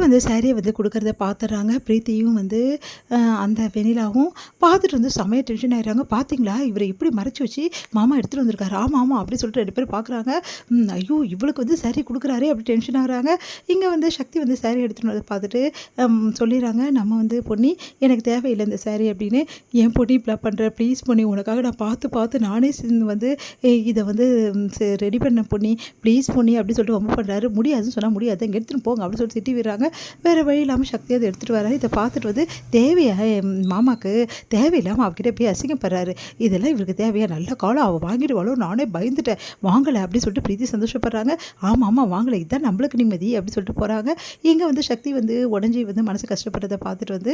வந்து சாரியை வந்து கொடுக்குறத பார்த்துடுறாங்க. பிரீத்தியும் வந்து அந்த வெண்ணிலாவும் பார்த்துட்டு வந்து செமையாக டென்ஷன் ஆகிடுறாங்க. பார்த்தீங்களா இவரை இப்படி மறைச்சி வச்சு மாமா எடுத்துகிட்டு வந்திருக்காரு. ஆமாம் ஆமாம் அப்படின்னு சொல்லிட்டு 2 பேரும் பார்க்குறாங்க. ஐயோ இவளுக்கு வந்து சாரி கொடுக்குறாரே அப்படி டென்ஷன் ஆகுறாங்க. இங்கே வந்து சக்தி வந்து சாரி எடுத்துகிட்டு வந்து பார்த்துட்டு சொல்லிடுறாங்க, நம்ம வந்து பொன்னி எனக்கு தேவையில்லை இந்த சாரி அப்படின்னு. ஏன் பொன்னி இப்படிலாம் பண்ணுற, ப்ளீஸ் பொன்னி உனக்காக நான் பார்த்து பார்த்து நானே வந்து இதை வந்து ரெடி பண்ண பொன்னி, ப்ளீஸ் பொன்னி அப்படின்னு சொல்லிட்டு ரொம்ப பண்ணுறாரு. முடியாதுன்னு சொன்னால் முடியாது, இங்கே எடுத்துகிட்டு போங்க அப்படின்னு சொல்லிட்டு திட்டி விடுறாங்க. வேறு வழி இல்லாமல் சக்தி அதை எடுத்துகிட்டு வராரு. இதை பார்த்துட்டு வந்து தேவையா மாமாவுக்கு தேவையில்லாமல் அவகிட்ட போய் அசிங்கப்படுறாரு. இதெல்லாம் இவருக்கு தேவையா, நல்ல காலம் அவள் வாங்கிடுவாளோ நானே பயந்துட்டேன், வாங்கலை அப்படின்னு சொல்லிட்டு பிரீத்தி சந்தோஷப்படுறாங்க. ஆமாம் ஆமாம் வாங்கலை, இதுதான் நம்மளுக்கு நிம்மதி அப்படின்னு சொல்லிட்டு போகிறாங்க. இங்கே வந்து சக்தி வந்து உடஞ்சி வந்து மனசு கஷ்டப்படுறதை பார்த்துட்டு வந்து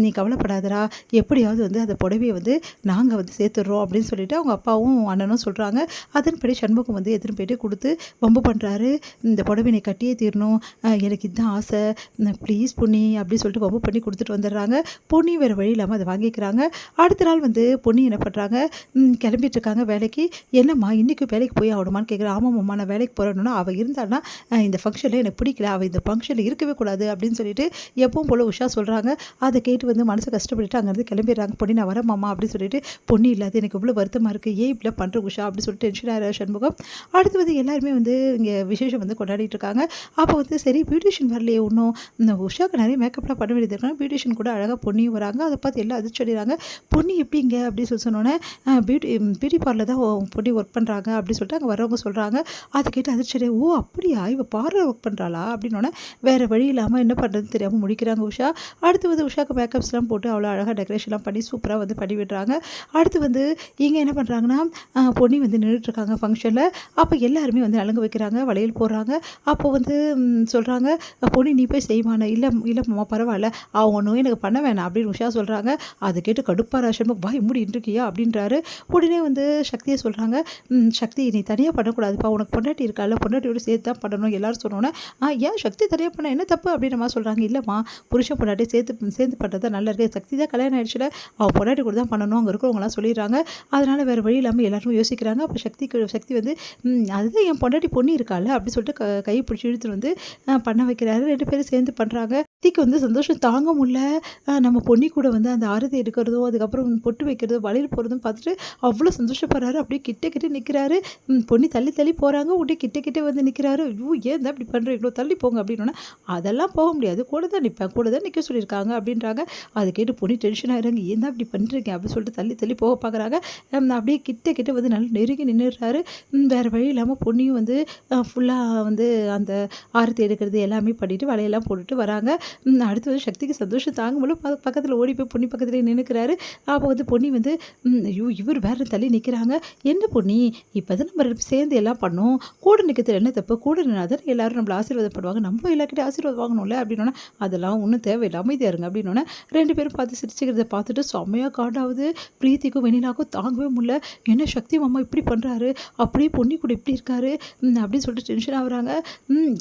நீ கவலைப்படாதரா, எப்படியாவது வந்து அந்த புடவையை வந்து நாங்கள் வந்து சேர்த்துடுறோம் அப்படின்னு சொல்லிட்டு அவங்க அப்பாவும் அண்ணனும் சொல்கிறாங்க. அதன்படி சண்முகம் வந்து எதிர்ப்பு போய்ட்டு கொடுத்து வம்பு பண்ணுறாரு. இந்த புடவை நீ கட்டியே தீரணும், எனக்கு இதுதான் ஆசை, ப்ளீஸ் பொன்னி அப்படின்னு சொல்லிட்டு வம்பு பண்ணி கொடுத்துட்டு வந்துடுறாங்க. பொன்னி வேறு வழி இல்லாமல் அதை வாங்கிக்கிறாங்க. அடுத்த நாள் வந்து பொன்னி என்ன பண்ணுறாங்க, கிளம்பிட்டு இருக்காங்க வேலைக்கு. என்னம்மா இன்றைக்கி வேலைக்கு போய் ஆகணுமான்னு கேட்குறேன். ஆமாம்மா நான் வேலைக்கு போகிறேன்னா அவள் இருந்தால்னா இந்த ஃபங்க்ஷனில் எனக்கு பிடிக்கல, அவள் இந்த ஃபங்க்ஷனில் இருக்கவே கூடாது அப்படின்னு சொல்லிட்டு எப்பவும் போல் உஷா சொல்கிறாங்க. அதை கேட்டு வந்து மனசு கஷ்டப்பட்டுட்டு அங்கேருந்து கிளம்பிடுறாங்க. பொன்னி நான் வரமாம்மா அப்படின்னு சொல்லிட்டு, பொன்னி இல்லாத எனக்கு இவ்வளோ வருத்தமாக இருக்குது, ஏன் இப்படி பண்ணுற உஷா அப்படின்னு சொல்லிட்டு டென்ஷன் ஆகிற சண்முகம். அடுத்து வந்து எல்லாருமே வந்து இங்கே விசேஷம் வந்து கொண்டாடிட்டு இருக்காங்க. அப்போ வந்து சரி பியூட்டிஷியன் வரலையே இன்னும், இந்த உஷாவுக்கு நிறைய மேக்கப்லாம் பண்ண வேண்டியது இருக்காங்க. பியூட்டிஷியன் கூட அழகாக பொன்னியும் வராங்க. அதை பார்த்து எல்லாம் அதிர்ச்சி அடைகிறாங்க. பொன்னி எப்படிங்க அப்படின்னு சொல்லி சொன்னோன்னே பியூட்டி பார்லர் தான் பொன்னி ஒர்க் பண்ணுறாங்க அப்படின்னு சொல்லிட்டு அங்கே வரவங்க சொல்கிறாங்க. அதை கேட்டு அதிர்ச்சி அடைய, ஓ அப்படியா இவ பார்லர் ஒர்க் பண்ணுறாளா அப்படின்னோடனே வேறு வழி இல்லாமல் என்ன பண்ணுறதுன்னு தெரியாமல் முடிக்கிறாங்க உஷா. அடுத்து வந்து உஷாவுக்கு மேக்கப்ஸ்லாம் போட்டு அவ்வளோ அழகாக டெக்கரேஷன்லாம் பண்ணி சூப்பராக வந்து பண்ணி விடுறாங்க. அடுத்து வந்து இங்கே என்ன பண்ணுறாங்கன்னா பொன்னி வந்து நின்றுட்டுருக்காங்க ஃபங்க்ஷனில். அப்போ எல்லாருமே வந்து நலங்கு வைக்கிறாங்க, வளையல் போடுறாங்க. அப்போ வந்து சொல்கிறாங்க, பொன்னி நீ போய் செய்வானே, இல்லை இல்லை மாமா பரவாயில்ல அவன் ஒன்றும் எனக்கு பண்ண வேணாம் அப்படின்னு உஷா சொல்கிறாங்க. அதை கேட்டு கடுப்பார சண்முகம், வா முடின்னு இருக்கியா அப்படின்றாரு. உடனே வந்து சக்தியை சொல்கிறாங்க, சக்தி நீ தனியாக பண்ணக்கூடாதுப்பா, உனக்கு பொண்டாட்டி இருக்கால, பொண்டாட்டியோடு சேர்த்து தான் பண்ணணும் எல்லாரும் சொன்னோன்னே, ஏன் சக்தி தனியாக பண்ண என்ன தப்பு அப்படின்னு நம்ம சொல்கிறாங்க. இல்லைம்மா புருஷன் பொண்டாட்டி சேர்ந்து பண்ணுறது தான் நல்லா இருக்குது, சக்தி தான் கல்யாணம் ஆகிடுச்சுல, அவள் பொண்டாட்டி கூட தான் பண்ணணும் அங்கே இருக்கிறவங்களாம் சொல்லிடுறாங்க. அதனால் வேறு வழி இல்லாமல் எல்லாரும் யோசிக்கிறாங்க. அப்போ சக்தி வந்து அதுதான் என் பொண்டாட்டி பொண்ணு இருக்கால அப்படி சொல்லிட்டு கையை பிடிச்சி இழுத்துட்டு வந்து பண்ண வைக்கிறாரு. 2 பேரும் சேர்ந்து பண்ணுறாங்க. சக்திக்கு வந்து சந்தோஷம் தாங்க முடியல. நம்ம பொன்னி கூட வந்து அந்த ஆரத்தி எடுக்கிறதும் அதுக்கப்புறம் பொட்டு வைக்கிறதும் வளையல் போகிறதும் பார்த்துட்டு அவ்வளோ சந்தோஷப்படுறாரு. அப்படியே கிட்ட நிற்கிறாரு. பொன்னி தள்ளி போகிறாங்க, உடனே கிட்ட வந்து நிற்கிறாரு. ஐயோ ஏன் தான் இப்படி பண்ணுறீங்களோ, தள்ளி போங்க அப்படின்னா, அதெல்லாம் போக முடியாது, கூட தான் நிற்பேன், கூட தான் நிற்க சொல்லியிருக்காங்க அப்படின்றாங்க. அதை கேட்டு பொன்னி டென்ஷன் ஆகிறாங்க, ஏன் தான் இப்படி பண்ணுறீங்க அப்படின்னு சொல்லிட்டு தள்ளி போக பார்க்குறாங்க. அப்படியே கிட்ட வந்து நல்லா நெருங்கி நின்றுடுறாரு. வேறு வழி இல்லாமல் பொன்னியும் வந்து ஃபுல்லாக வந்து அந்த ஆரத்தி எடுக்கிறது எல்லாமே பண்ணிவிட்டு வலையெல்லாம் போட்டுட்டு வராங்க. அடுத்து வந்து சக்திக்கு சந்தோஷம் தாங்க முடியல. பக்கத்தில் ஓடி போய் பொன்னி பக்கத்தில் நின்றுக்கிறாரு. அப்போ வந்து பொன்னி வந்து ஐயோ இவர் வேறு தள்ளி நிற்கிறாங்க. என்ன பொன்னி இப்போ தான் நம்ம சேர்ந்து எல்லாம் பண்ணோம், கூட நிற்கிறது என்ன தப்பு, கூட நின்னா தான் எல்லோரும் நம்மளை ஆசீர்வாதம் பண்ணுவாங்க, நம்ம எல்லாருக்கிட்டே ஆசீர்வாதம் வாங்கணும்ல அப்படின்னோன்னா, அதெல்லாம் ஒன்றும் தேவையில்லை அமைதியாக இருங்க அப்படின்னோன்னே 2 பேரும் பார்த்து சிரிச்சுக்கிறத பார்த்துட்டு செம்மையாக காண்டாவது. பிரீத்திக்கும் வெண்ணிலாக்கும் தாங்கவே முடியல. என்ன சக்தி மாமா இப்படி பண்ணுறாரு, அப்படியே பொன்னி கூட இப்படி இருக்காரு அப்படின்னு சொல்லிட்டு டென்ஷன் ஆகுறாங்க.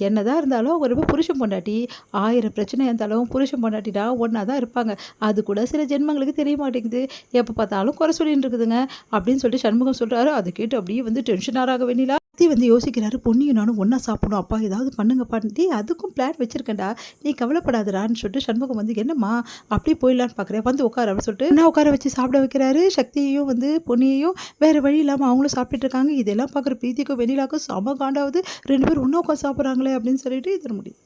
என்னதான் இருந்தாலும் அவங்க ரொம்ப புருஷன் பொண்டாட்டி, 1000 பிரச்சனை இருந்தாலும் புருஷன் பொண்டாட்டினா ஒன்றா தான் இருப்பாங்க. அது கூட சில ஜென்மங்களுக்கு தெரிய மாட்டேங்குது, எப்போ பார்த்தாலும் குறை சொல்லிட்டு இருக்குதுங்க அப்படின்னு சொல்லிட்டு சண்முகம் சொல்கிறாரு. அதை கேட்டு அப்படியே வந்து டென்ஷன் ஆகிறாங்க வெண்ணிலா. வந்து யோசிக்கிறாரு, பொன்னியும் நானும் ஒன்றா சாப்பிடணும், அப்பா ஏதாவது பண்ணுங்கப்பா, அதுக்கும் பிளான் வச்சிருக்கேன்டா, நீ கவலைப்படாதடான்னு சொல்லிட்டு சண்முகம் வந்து என்னம்மா அப்படியே போயிடலான்னு பார்க்குறேன், வந்து உட்கார அப்படின்னு சொல்லிட்டு நான் உட்கார வச்சு சாப்பிட வைக்கிறாரு. சக்தியையும் வந்து பொன்னியையும் வேறு வழி இல்லாமல் அவங்களும் சாப்பிட்டுட்டு இருக்காங்க. இதெல்லாம் பார்க்குற பிரீத்திக்கும் வெண்ணிலாக்கும் செம காண்டாவது. 2 பேரும் ஒன்றா உட்காந்து சாப்பிட்றாங்களே அப்படின்னு சொல்லிட்டு இது முடியும்.